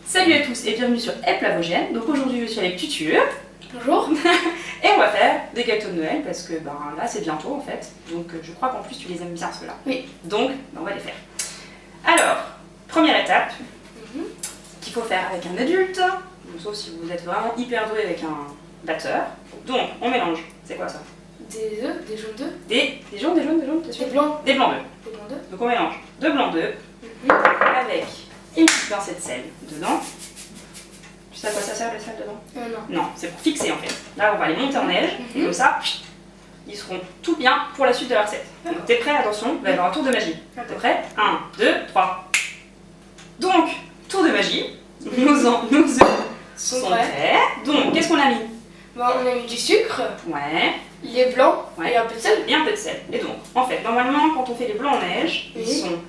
Salut à tous et bienvenue sur Help Lavogène. Donc aujourd'hui je suis avec Tutur. Bonjour. Et on va faire des gâteaux de Noël parce que là c'est bientôt en fait. Donc je crois qu'en plus tu les aimes bien ceux-là. Oui. Donc on va les faire. Alors, première étape qu'il faut faire avec un adulte, sauf si vous êtes vraiment hyper doué avec un batteur. Donc on mélange. C'est quoi ça? Des œufs, des jaunes d'œufs. Des jaunes, t'es sûr? Des blancs. Des blancs d'œufs. Des blancs d'œufs. Donc on mélange 2 blancs d'œufs avec une petite pincée de sel dedans. Tu sais à quoi ça sert le sel dedans? Non. Non, c'est pour fixer en fait. Là on va les monter en neige et comme ça, ils seront tout bien pour la suite de la recette. Donc t'es prêt? Attention, il va y avoir un tour de magie. T'es prêt? 1, 2, 3. Donc, tour de magie. Nos œufs sont prêts. Donc, qu'est-ce qu'on a mis? On a mis du sucre, Ouais. les blancs Ouais. et un peu de sel. Et un peu de sel. Et donc, en fait, normalement, quand on fait les blancs en neige, ils sont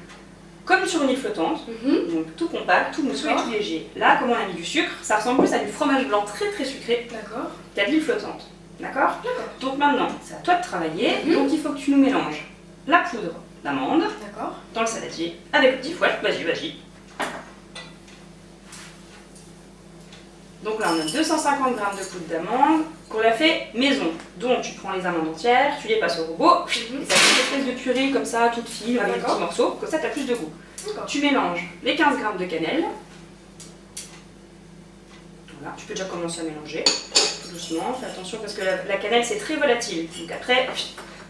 comme sur une île flottante. Donc tout compact, tout mousseux et tout léger. Là, comme on a mis du sucre, ça ressemble plus à du fromage blanc très très sucré. D'accord. T'as de l'île flottante. D'accord? D'accord. Donc maintenant, c'est à toi de travailler. Donc il faut que tu nous mélanges la poudre d'amande D'accord. dans le saladier avec le petit fouet. Vas-y. Donc là, on a 250 g de poudre d'amande qu'on a fait maison. Donc tu prends les amandes entières, tu les passes au robot, et ça fait une espèce de purée comme ça, toute fine, avec des petits morceaux, comme ça tu as plus de goût. Tu mélanges les 15 g de cannelle. Voilà, tu peux déjà commencer à mélanger, tout doucement, fais attention parce que la cannelle c'est très volatile. Donc après,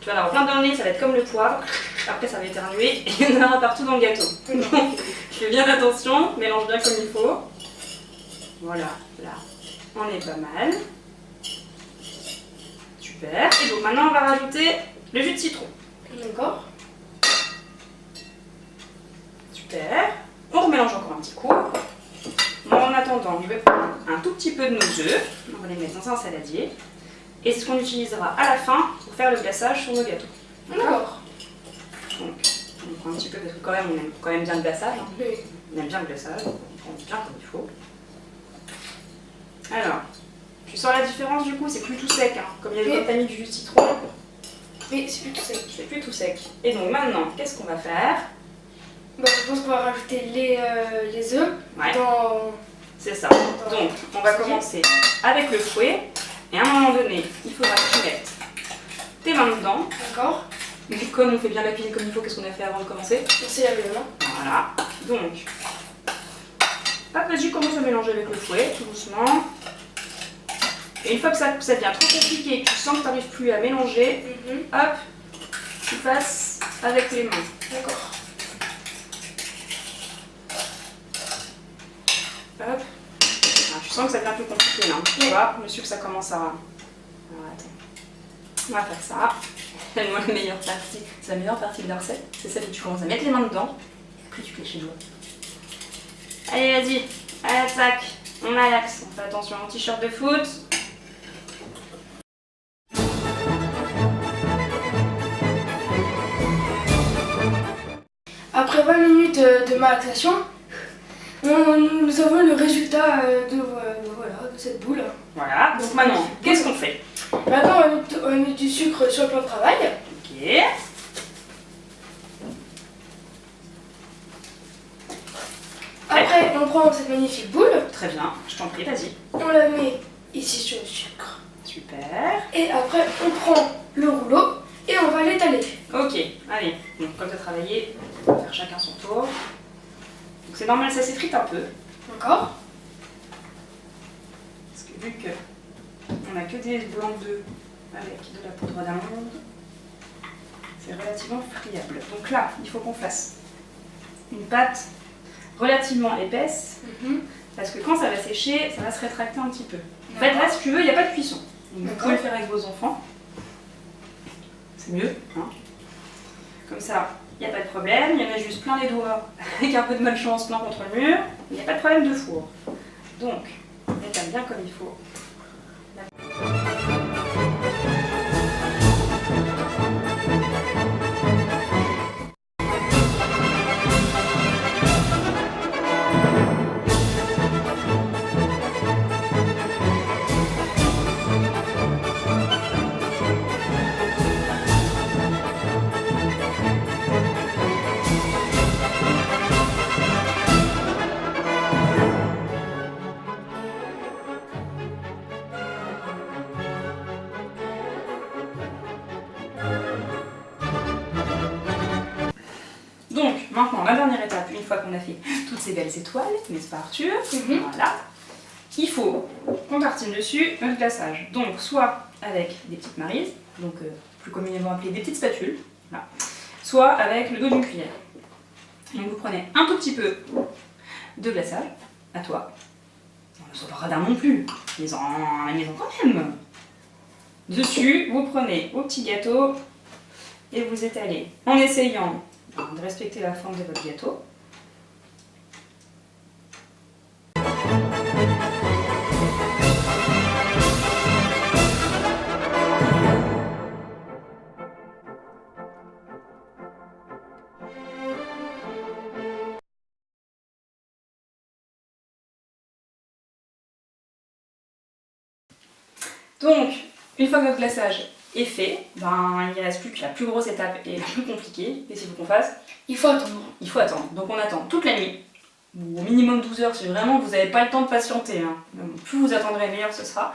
tu vas l'avoir plein dans le nez, ça va être comme le poivre, après ça va éternuer et il y en aura partout dans le gâteau. Donc fais bien attention, mélange bien comme il faut. Voilà, là, on est pas mal. Super. Et donc maintenant on va rajouter le jus de citron. D'accord. Super. On remélange encore un petit coup. Moi en attendant, je vais prendre un tout petit peu de nos œufs. On va les mettre dans un saladier. Et c'est ce qu'on utilisera à la fin pour faire le glaçage sur nos gâteaux. D'accord. Donc, on prend un petit peu parce que quand même on aime quand même bien le glaçage. Oui. On aime bien le glaçage, on prend bien comme il faut. Alors, tu sens la différence du coup, c'est plus tout sec, hein. Comme il y a mis du jus de citron, Oui, c'est plus tout sec. c'est plus tout sec. Et donc maintenant, qu'est-ce qu'on va faire? Je pense qu'on va rajouter les œufs dans... C'est ça. Donc, on va commencer avec le fouet. Et à un moment donné, il faudra que tu mettes tes mains dedans. D'accord. Mais comme on fait bien la cuisine comme il faut, qu'est-ce qu'on a fait avant de commencer? On s'est lavé les mains. Voilà. Donc, hop, vas-y, commence à mélanger avec le fouet, tout doucement. Et une fois que ça devient trop compliqué et que tu sens que tu n'arrives plus à mélanger, hop, tu passes avec les mains. D'accord. Hop. Ah, tu sens que ça devient plus compliqué là. Tu vois, je suis que ça commence à... Alors, attends. On va faire ça. C'est la meilleure partie. C'est la meilleure partie de la recette. C'est celle où tu commences à mettre les mains dedans. Et après tu clés chez toi. Allez, vas-y. Allez, tac. On Ajax. On fait attention au t-shirt de foot. Après 20 minutes de malaxation, nous avons le résultat de cette boule. Voilà. Donc maintenant, qu'est-ce qu'on fait? Maintenant, on met du sucre sur le plan de travail. Ok. Après, on prend cette magnifique boule. Très bien. Je t'en prie, vas-y. On la met ici sur le sucre. Super. Et après, on prend le rouleau et on va l'étaler. Ok, allez. Donc, comme tu as travaillé, on va faire chacun son tour. Donc, c'est normal, ça s'effrite un peu. D'accord. Parce que vu que on n'a que des blancs d'œufs avec de la poudre d'amande, c'est relativement friable. Donc là, il faut qu'on fasse une pâte relativement épaisse, parce que quand ça va sécher, ça va se rétracter un petit peu. En fait, là, si tu veux, il n'y a pas de cuisson. Donc, vous pouvez le faire avec vos enfants. C'est mieux, hein. Comme ça, il n'y a pas de problème. Il y en a juste plein les doigts, avec un peu de malchance, plein contre le mur. Il n'y a pas de problème de four. Donc, on étale bien comme il faut. ma dernière étape, une fois qu'on a fait toutes ces belles étoiles, n'est-ce pas Arthur? Voilà. Il faut qu'on tartine dessus notre glaçage. Donc soit avec des petites marises, donc plus communément appelées des petites spatules, voilà. Soit avec le dos d'une cuillère. Donc vous prenez un tout petit peu de glaçage, à toi. Ne sois pas radin non plus, mais-en quand même. Dessus, vous prenez vos petits gâteaux et vous étalez en essayant de respecter la forme de votre gâteau. Donc, une fois que notre glaçage est fait, ben, il ne reste plus que la plus grosse étape et la plus compliquée. Qu'est-ce qu'il faut qu'on fasse? Il faut attendre. Il faut attendre. Donc on attend toute la nuit, ou au minimum 12 heures si vraiment vous n'avez pas le temps de patienter. Hein. Donc, plus vous attendrez, meilleur ce sera.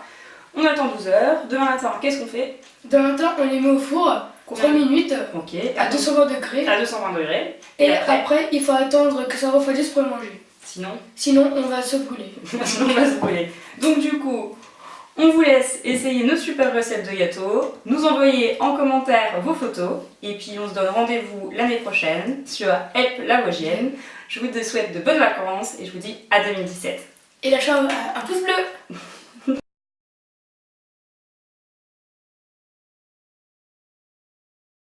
On attend 12 heures. Demain matin, qu'est-ce qu'on fait? Demain matin, on les met au four 3 minutes Ok. à 220 degrés. À 220 degrés. Et après, il faut attendre que ça refroidisse pour le manger. Sinon, on va se brûler. Sinon, on va se brûler. Donc du coup, on vous laisse essayer nos super recettes de gâteaux, nous envoyer en commentaire vos photos, et puis on se donne rendez-vous l'année prochaine sur Help la Vosgienne. Je vous souhaite de bonnes vacances et je vous dis à 2017. Et lâchez un pouce bleu.